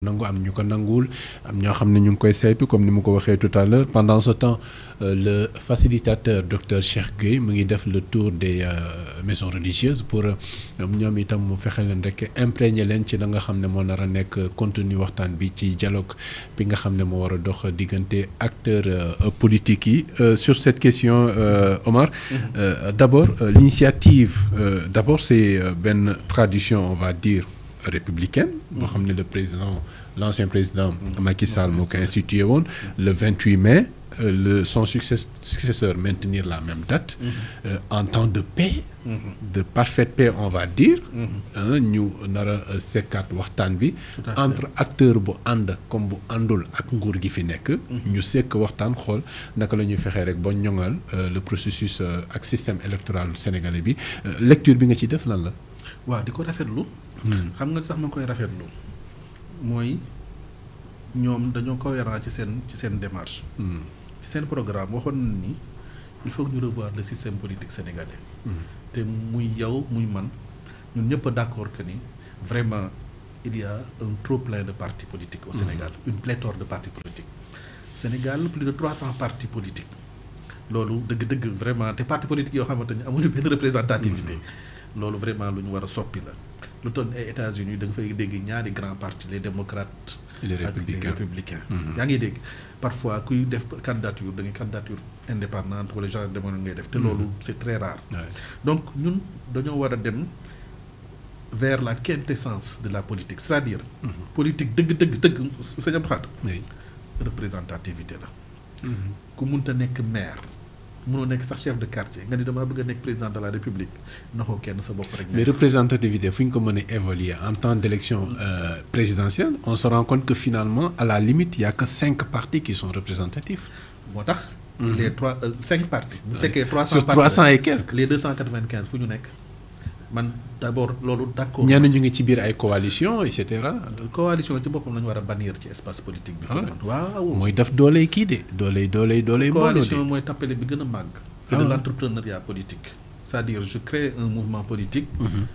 nangu am ñu ko nanguwul am ñoo xam ne ñu ngi koy saytu comme ni mu ko waxee tout à l'heure pendant ce temps le facilitateur docteur Cheikh Gueye mu ngi def le tour des maisons religieuses pour ñoom itam mu fexe leen rek imprégné leen ci la nga xam ne moo nar a nekk contenu waxtaan bi ci dialogue bi nga xam ne moo war a dox diggante acteurs politiques yi sur cette question Omar d'abord l'initiative d'abord c'est benn tradition on va dire républicaine boo xam ne l'ancien président Macky Sall moo ko institué woon le 28 mai son successeur maintenir la même date en temps de paix de parfaite paix on va dire ñu nar a sekkaat waxtaan bi entre acteur bu ànd comme bu àndul ak nguur gi fi nekk ñu sekk waxtaan xool naka la ñuy fexee rek ba ñoŋal le processus ak système électoral sénégalais bi lecture bi nga ci def lan la waaw di ko rafetlu xam nga sax ma koy rafetlu mooy ñoom dañoo cohérent ci seen démarche ci seen programme waxoon na ni il faut que ñu revoir le système politique sénégalais te muy yow muy man ñun ñëpp a d'accord que ni vraiment il y a un trop plein de partis politiques au Sénégal une pléthore de partis politiques Sénégal plus de 300 partis politiques loolu dëgg-dëgg vraiment te partis politiques yoo xamante ni amuñu benn représentativité loolu vraiment lu ñu war a soppi la lu toll ay États-Unis da nga fay dégg ñaari grands partis les démocrates et les républicains yaa ngi dégg parfois kuy def candidature da ngay candidature indépendante wala genre demoon ngay def te loolu c'est très rare donc ñun dañoo war a dem vers la quintessence de la politique c'est-à-dire politique dëgg sëñ Abdou Khadre représentativité la ku munta nekk maire mënoo nekk sax chef de quartier nga ni damaa bëgg a nekk président de la république naxoo kenn sa bopp rek. mais représentativité fu ñu ko mën a évaluer en temps d'élection présidentielle on se rend compte que finalement à la limite il y a que 5 partis qui sont représentatifs. moo tax. les 5 partis. bu fekkee 300 sur 300 et quelques. les 295 fu ñu nekk man d'abord loolu d'accord. ñenn ñu ngi ci biir ay coalition et cetera. coalition ci boppam la ñu war a bannir ci espace politique bi. waaw mooy def dooley kii de dooley. coalition mooy tappale bi gën a màgg. c'est de l'entrepreneuriat politique. c'est-à-dire je crée un mouvement politique.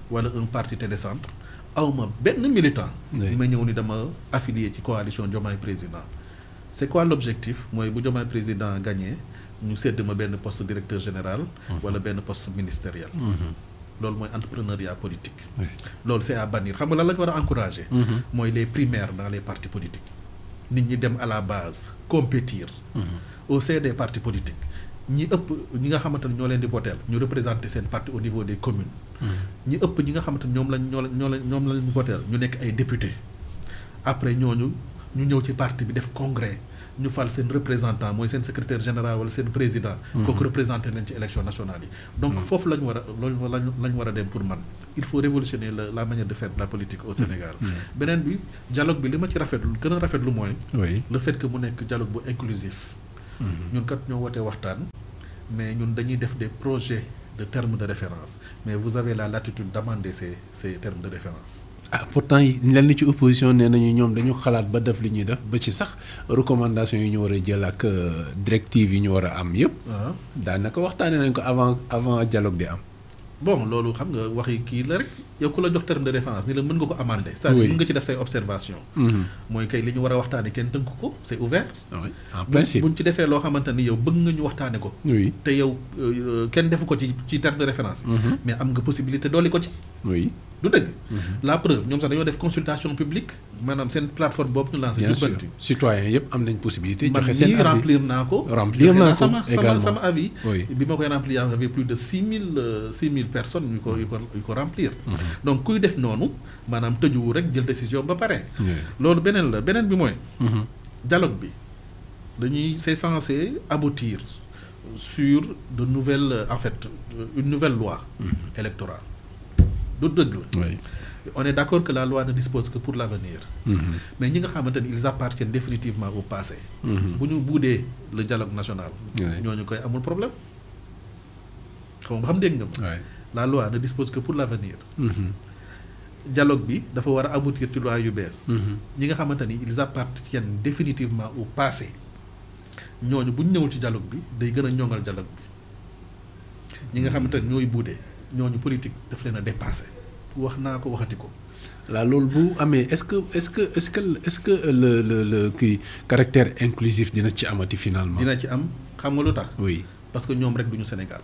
wala un parti télécentre. awma benn militant. ma ñëw ni dama affilié ci coalition Diomaye président. c'est quoi l'objectif mooy bu Diomaye président gagné ñu sédd ma benn poste directeur général. wala benn poste ministériel. loolu mooy entrepreneuriat politique. loolu c'est à bannir xam nga lan la ñu war a encourager. mooy les primaires dans les partis politiques. nit ñi dem à la base compétir. au sein des partis politiques ñi nga xamante ne ñoo leen di voter ñu représenter seen parti au niveau des communes. ñi ñi nga xamante ne ñoom lañ voter ñu nekk ay députés. après ñooñu ñu ñëw ci parti bi def congrès ñu fal seen représentant mooy seen secrétaire général wala seen président. kooku représenté leen ci élection nationale yi. donc foofu la ñu war a dem pour man. il faut révolutionner la manière de faire de la politique au Sénégal. beneen bi dialogue bi li ma ci gën a rafetlu mooy. le fait que mu nekk dialogue bu inclusif. ñun kat ñoo wootee waxtaan. mais ñun dañuy def des projets de termes de référence mais vous avez la latitude d'amender ces termes de référence. pourtant lenn ci opposition nee nañu ñoom dañu xalaat ba def li ñuy def ba ci sax recommandation yi ñu war a jël ak directive yi ñu war a am yëpp. daanaka waxtaanee nañ ko avant dialogue di am. bon loolu xam nga waxi kii la rek yow ku la jox terme de référence ni la mën nga ko amender. c'est-à-dire mën nga ci def say observation mooy kay li ñu war a waxtaane kenn tënk ko c'est ouvert. en principe buñ ci defee loo xamante ni yow bëgg nga ñu waxtaane ko. te yow kenn defu ko ci terme de référence. mais am nga possibilité dolli ko ci. du dëgg. la preuve ñoom sax dañoo def consultation publique maanaam seen plateforme boobu ñu lancé. jubbanti citoyens yëpp am nañ possibilité. joxe seen avis man remplir naa ko également sama avis. bi ma koy remplir y avait plus de 6000 personnes yu ko remplir. donc kuy def noonu maanaam tëjuwu rek jël décision ba pare. loolu beneen bi mooy. dialogue bi c'est censé aboutir sur de nouvelles une nouvelle loi électorale. du dëgg la. on est d'accord que la loi ne dispose que pour l'avenir. mais ñi nga xamante ni ils appartiennent définitivement au passé. bu ñu buudee le dialogue national. ñooñu koy amul problème. xam dégg nga ma. la loi ne dispose que pour l'avenir. dialogue bi dafa war a aboutir ci loi yu bees. ñi nga xamante ni ils appartiennent définitivement au passé ñooñu bu ñu ñëwul ci dialogue bi day gën a ñoŋal dialogue bi. ñi nga xamante ni ñooy buudee ñooñu politique daf leen a dépassé wax naa ko waxati ko. là loolu bu amee est-ce que le kii caractère inclusif dina ci amati finalement. dina ci am xam nga lu tax. oui parce que ñoom rek duñu Sénégal.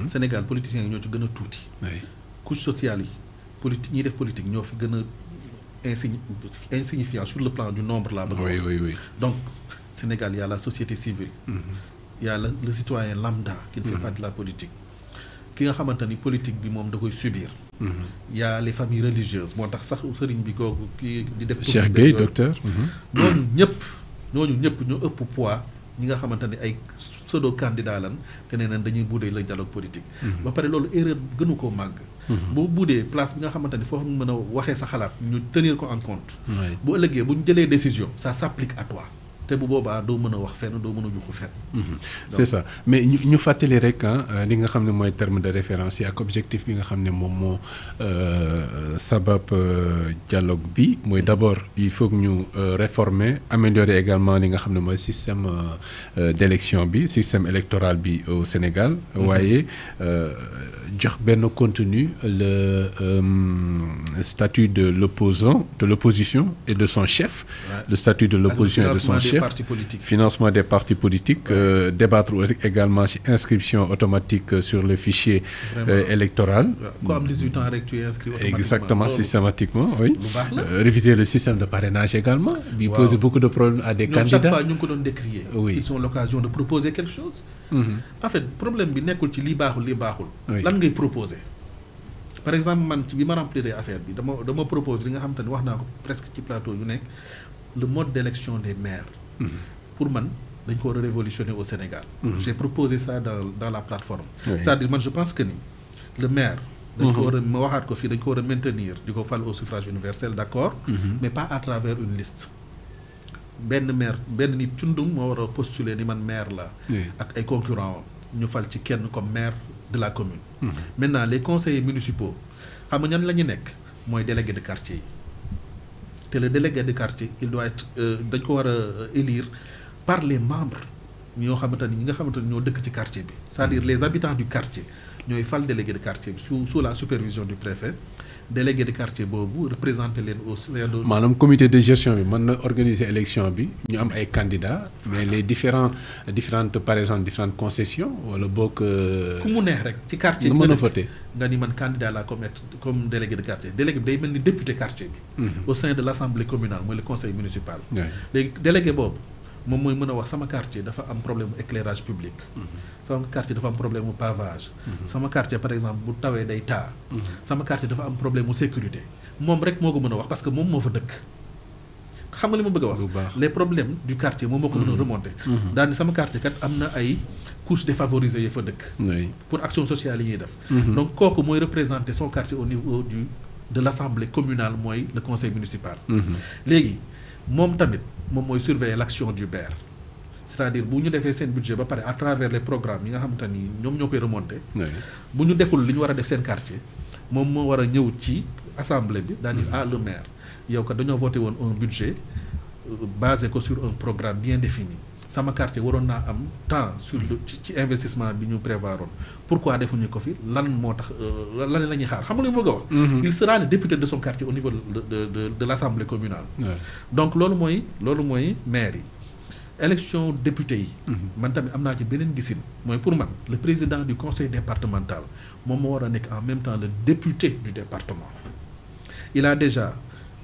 Sénégal politiciens yi ñoo ci gën a tuuti. couche sociale yi politique ñiy def politique ñoo fi gën a insignifiant sur le plan du nombre là. oui. donc Sénégal y a la société civile. y a le citoyen lambda. qui ne fait pas de la politique. ki nga xamante ni politique bi moom da koy subir. y a les familles religieuses moo tax sax sëriñ bi kooku kii di def. Cheikh Gueye docteur. ñooñu ñëpp ñoo ëpp poids ñi nga xamante ni ay pseudo candidat lan te nee nañ dañuy buudee le dialogue politique. ba pare loolu erreur gënu koo màgg. boo buudee place bi nga xamante ni foofu mën a waxee sa xalaat ñu tenir ko en compte. bu ëllëgee bu ñu jëlee décision ça s'applique à toi. te bu boobaa doo mën a wax fenn doo mën a juxu fenn. c'est ça mais ñu fàttali rek li nga xam ne mooy terme de référence yi ak objectif bi nga xam ne moom moo sabab dialogue bi mooy d'abord il faut que ñu réformer améliorer également li nga xam ne mooy système d'élection bi système électoral bi au Sénégal. waaye jox benn contenu le statut de l'opposition et de son chef. Le statut de l'opposition et de son chef. Financement des partis politiques, débattre également sur inscription automatique sur le fichier électoral. Comme 18 ans avec tu es inscrit automatiquement. Exactement, systématiquement, oui. Réviser le système de parrainage également. Il pose beaucoup de problèmes à des candidats. Chaque fois, nous pouvons décrier. Oui. Ils ont l'occasion de proposer quelque chose. En fait, le problème, c'est que li baaxul. Lan ngay proposer. Par exemple, man bi ma remplir affaire bi dama proposer li nga xamanteni wax naa ko presque ci plateau yu nekk le mode d'élection des maires. Pour man dañ ko war a révolutionner au Sénégal. J'ai proposé ça dans la plateforme. C'est-à-dire man je pense que ni le maire dañ ko war a ma waxaat ko fii dañ ko war a maintenir di ko fal au suffrage universel d'accord. Mais pas à travers une liste. benn maire benn nit cundum moo war a postuler ni man maire la ak ay concurrents ñu fal ci kenn comme maire de la commune. Maintenant les conseillers municipaux xam nga ñan la ñu nekk mooy délégué de quartier yi te le délégué de quartier il doit être dañ ko war a élire par les membres ñoo xamante ni ñi nga xamante ni ñoo dëkk ci quartier bi c'est-à-dire les habitants du quartier ñooy fal délégué de quartier bi sous la supervision du préfet. Délégué de quartier boobu représenté leen au sein de. maanaam comité de gestion bi mën na organiser élection bi ñu am ay candidats mais les différentes par exemple différentes concessions wala bokk. ku mu neex rek ci quartier bi nga mën a voter nga ni man candidat la comme délégué de quartier délégué bi day mel ni député quartier bi. Au sein de l'assemblée communale mooy le conseil municipal. léegi délégué boobu moom mooy mën a wax sama quartier dafa am problème mu éclairage public. sama quartier dafa am problème mu pavage. sama quartier par exemple bu tawee day taa. sama quartier dafa am problème mu sécurité moom rek moo ko mën a wax parce que moom moo fa dëkk. xam nga li ma bëgg a wax. les problèmes du quartier moom moo ko mën a remonter. daal ni sama quartier kat am na ay couches défavorisées yi fa dëkk. pour action sociale yi ñuy def. donc kooku mooy représenter son quartier au niveau de l'assemblée communale mooy le conseil municipal. léegi moom tamit moom mooy surveiller l'action du maire. c'est-à-dire bu ñu defee seen budget ba pare à travers les programmes yi nga xamante ni ñoom ñoo koy remonter. bu ñu deful li ñu war a def seen quartier moom moo war a ñëw ci assemblée bi daal di le maire yow kat dañoo voté woon un budget basé ko sur un programme bien défini sama quartier waroon naa am temps sur ci investissement bi ñu prévoiroon pourquoi defuñu ko fi lan moo tax lan la ñuy xaar xam nga li ma bëgg a wax. Il sera le député de son quartier au niveau de l'assemblée communale. Donc loolu mooy maire yi. Élection député yi. man tamit am naa ci beneen gisin mooy pour man le président du conseil départemental moom moo war a nekk en même temps le député du département. Il a déjà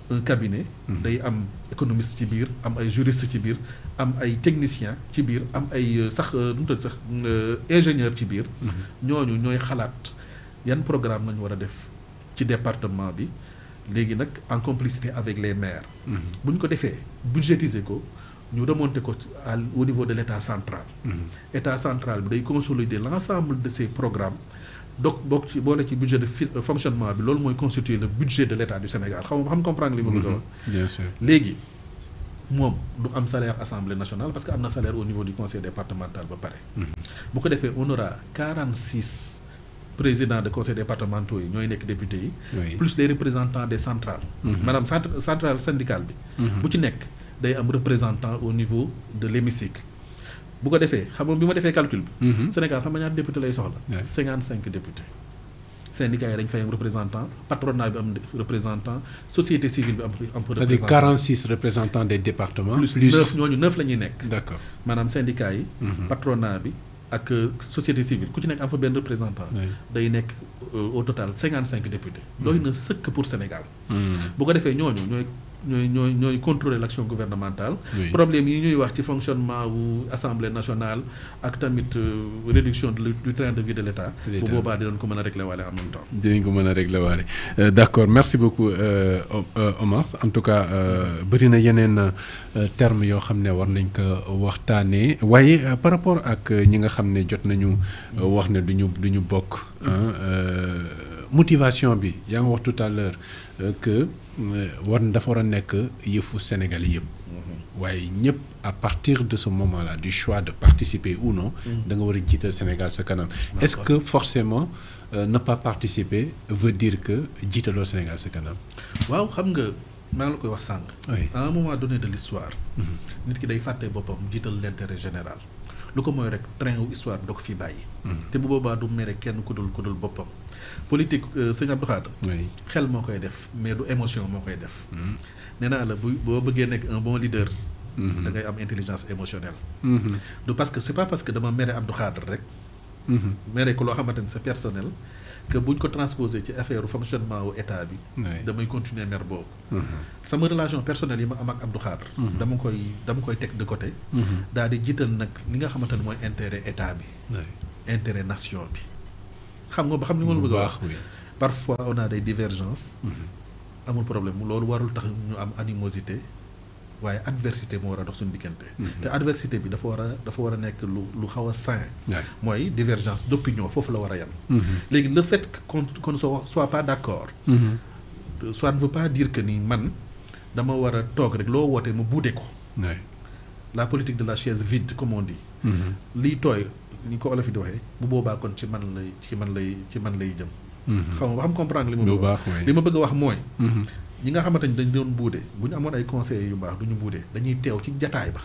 un cabinet. day am économiste ci biir am ay juriste ci biir am ay technicien ci biir am ay sax nu mu tudd sax ingénieur ci biir. ñooñu ñooy xalaat yan programme lañu war a def ci département bi léegi nag en complicité avec les maires. bu ñu ko defee budgétiser ko. ñu remonter ko au niveau de l'état central. État central bi day consolider l'ensemble de ces programmes donc bokk ci boole ci budget de fonctionnement bi loolu mooy constituer le budget de l'état du Sénégal xam comprendre li ma bëgg a wax. Bien sûr léegi moom du am salaire assemblée nationale parce que am na salaire au niveau du conseil départemental ba pare. bu ko defee on aura 46 présidents de conseil départementaux yi ñooy nekk députés yi. plus les représentants des centrales. maanaam centrale syndicale bi. bu ci nekk. day am représentant au niveau de l'hémicycle bu ko defee xam nga bi ma defee calcul bi. Sénégal xam nga ñaata député lay soxla. 55 députés. syndicats yi dañ fay am représentant patronat bi am représentant société civile bi am représentant. c'est-à-dire 46 représentants des départements. plus 9 ñooñu 9 la ñuy nekk. d'accord maanaam syndicats yi. patronat bi ak société civile ku ci nekk am fa benn représentant. day nekk au total 55 députés. doy na sëkk pour Sénégal. bu ko defee ñooñu ñooy contrôler l'action gouvernementale. problème yi ñuy wax ci fonctionnement wu assemblée nationale ak tamit réduction du train de vie de l'État. bu boobaa dinañ ko mën a régler waale en même temps. dinañ ko mën a régler waale d'accord merci beaucoup Omar en tout cas bëri na yeneen termes yoo xam ne war nañ ko waxtaanee waaye par rapport ak ñi nga xam ne jot nañu wax ne du ñu bokk motivation bi yaa ngi wax tout à l'heure que dafa war a nekk yëfu Sénégalais yëpp. waaye ñëpp à partir de ce moment-là du choix de participer ou non. da nga war a jiital Sénégal sa kanam. est-ce que forcément ne pas participer veut dire que jiitaloo Sénégal sa kanam. waaw xam nga maa ngi la koy wax sànq. à un moment donné de l'histoire nit ki day fàtte boppam jiital l'intérêt général. lu ko mooy rek train wu histoire bi da ko fi bàyyi. te bu boobaa du mere kenn ku dul boppam. politique sëñ Abdou Khadre xel moo koy def mais du émotion moo koy def. nee naa la boo bëggee nekk un bon leader. da ngay am intelligence émotionnelle. du parce que c'est pas parce que dama mere Abdou Khadre rek. mere ko loo xamante ni c'est personnel que buñ ko transposer ci affaire fonctionnement wu état bi. damay continuer mer boobu. sama relation personnelle yi ma am ak Abdou Khadre. dama koy teg de côté. daal di jiital nag li nga xamante ne mooy intérêt état bi. intérêt nation bi. xam nga ba xam ni ma la bëgg a wax parfois on a des divergences. amul problème loolu warul tax ñu am animosité waaye adversité moo war a dox suñu diggante. te adversité bi dafa war a nekk lu xaw a sain. mooy divergence d'opinion foofu la war a yem. léegi le fait qu'on ne soit pas d'accord. ça ne veut pas dire que ni man dama war a toog rek loo wootee ma buude ko. la politique de la chaise vide comme on dit. liy tooy ni ko olof yi di waxee bu boobaa kon ci man lay jëm. xam nga ba xam comprendre li ma bëgg a wax li ma bëgg a wax mooy. ñi nga xamante ni dañ doon buude bu ñu amoon ay conseillers yu baax du ñu buude dañuy teew ci jataay ba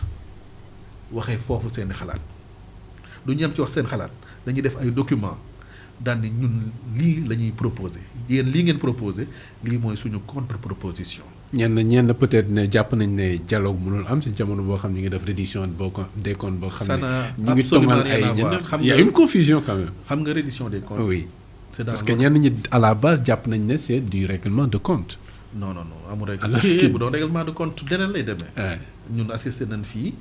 waxee foofu seeni xalaat du ñu yem ci wax seen xalaat dañuy def ay documents daan ni ñun lii la ñuy proposer yéen lii ngeen proposer lii mooy suñu contre proposition. ñenn peut-être ne jàpp nañ ne dialogue mënul am si jamono boo xam ñu ngi def reddition des comptes boo xam ne ñu ngi tomal ay il y a une confusion quand même. xam nga reddition des comptes. oui parce que ñenn ñi à la base jàpp nañ ne c'est du règlement de compte. non amul règlement bu doon règlement de compte deneen lay demee. ñun assisté nañ fii.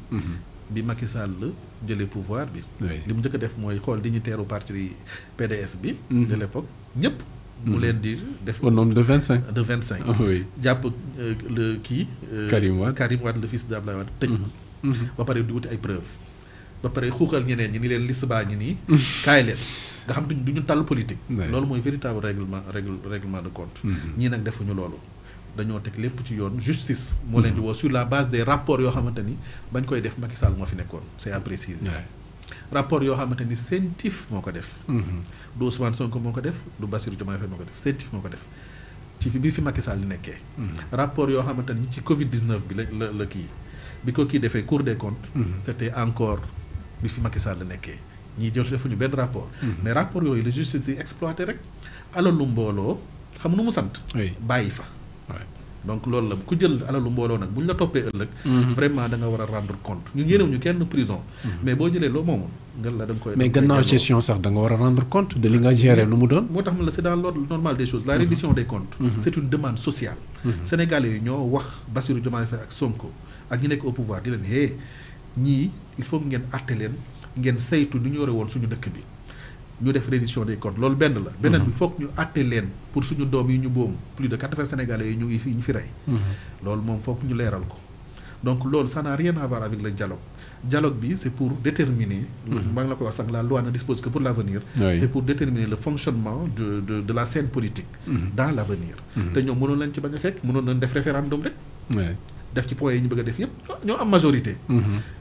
bi Macky Sall jëlee pouvoir bi. li mu njëkk a def mooy xool dignitaire parti PDS bi. de l'époque ñëpp. mu leen di def au nombre de 25. oui jàpp le kii. Karim Wade le fils d'Abdoulaye Wade tëj. ba pare di wuti ay preuves. ba pare xuuxal ñeneen ñi ni leen liste baa ñi nii. kaay leen nga xam du ñu tàll politique. loolu mooy véritable règlement de compte. ñii nag defuñu loolu. dañoo teg lépp ci yoon justice. moo leen di woo sur la base des rapports yoo xamante ni bañ koy def Macky Sall moo fi nekkoon c'est à préciser. rapport yoo xamante ni CENTIF moo ko def. du Ousmane Sonko moo ko def du Bassirou Diomaye Faye moo ko def CENTIF moo ko def ci bi fi Macky Sall di nekkee. rapport yoo xamante ni ci Covid 19 bi la kii bi ko kii defee Cour des comptes. c'était encore bi fi Macky Sall nekkee ñii jël defuñu benn rapport. mais rapport yooyu la justice yi exploité rek alalu mbooloo xam nu mu sant. bàyyi fa. donc loolu la ku jël alalu mbooloo nag bu ñu la toppee ëllëg. vraiment da nga war a rendre compte ñun yéenewuñu kenn prison. mais boo jëlee loo moomu nga la da nga koy. mais gannaaw gestion sax da nga war a rendre compte de li nga gérer nu mu doon. moo tax ma la c'est dans l'ordre normal des choses la reddition des comptes. c'est une demande sociale. Sénégalais yi ñoo wax Bassirou Diomaye Faye ak Sonko ak ñi nekk au pouvoir di leen hé ñii il faut ngeen àtte leen ngeen saytu ni ñu yore woon suñu dëkk bi. ñu def reddition des comptes loolu benn la. beneen bi foog ñu àtte leen pour suñu doom yi ñu boom plus de 80 Sénégalais yi ñu fi rey. loolu moom foog ñu leeral ko. donc loolu ça n'a rien à voir avec le dialogue bi c'est pour déterminer. maa ngi la ko wax sànq la loi ne dispose que pour l'avenir. c'est pour déterminer le fonctionnement de la scène politique. dans l'avenir. te ñoom mënoon leen ci bañ a fekk mënoon nañ def référendum rek. def ci point yi ñu bëgg a def yëpp ñoo am majorité.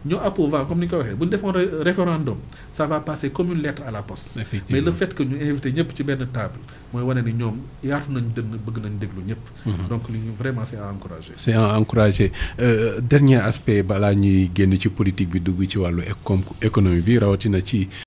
ñoo approuvé comme ni ñu ko waxee bu ñu defoon référendum ça va passer comme une lettre à la poste. mais le fait que ñu invité ñëpp ci benn table mooy wane ni ñoom yaatu nañ dënn bëgg nañ déglu ñëpp. donc li vraiment c'est à encourager. c'est à encourager dernier aspect balaa ñuy génn ci politique bi dugg ci wàllu économie bi rawatina ci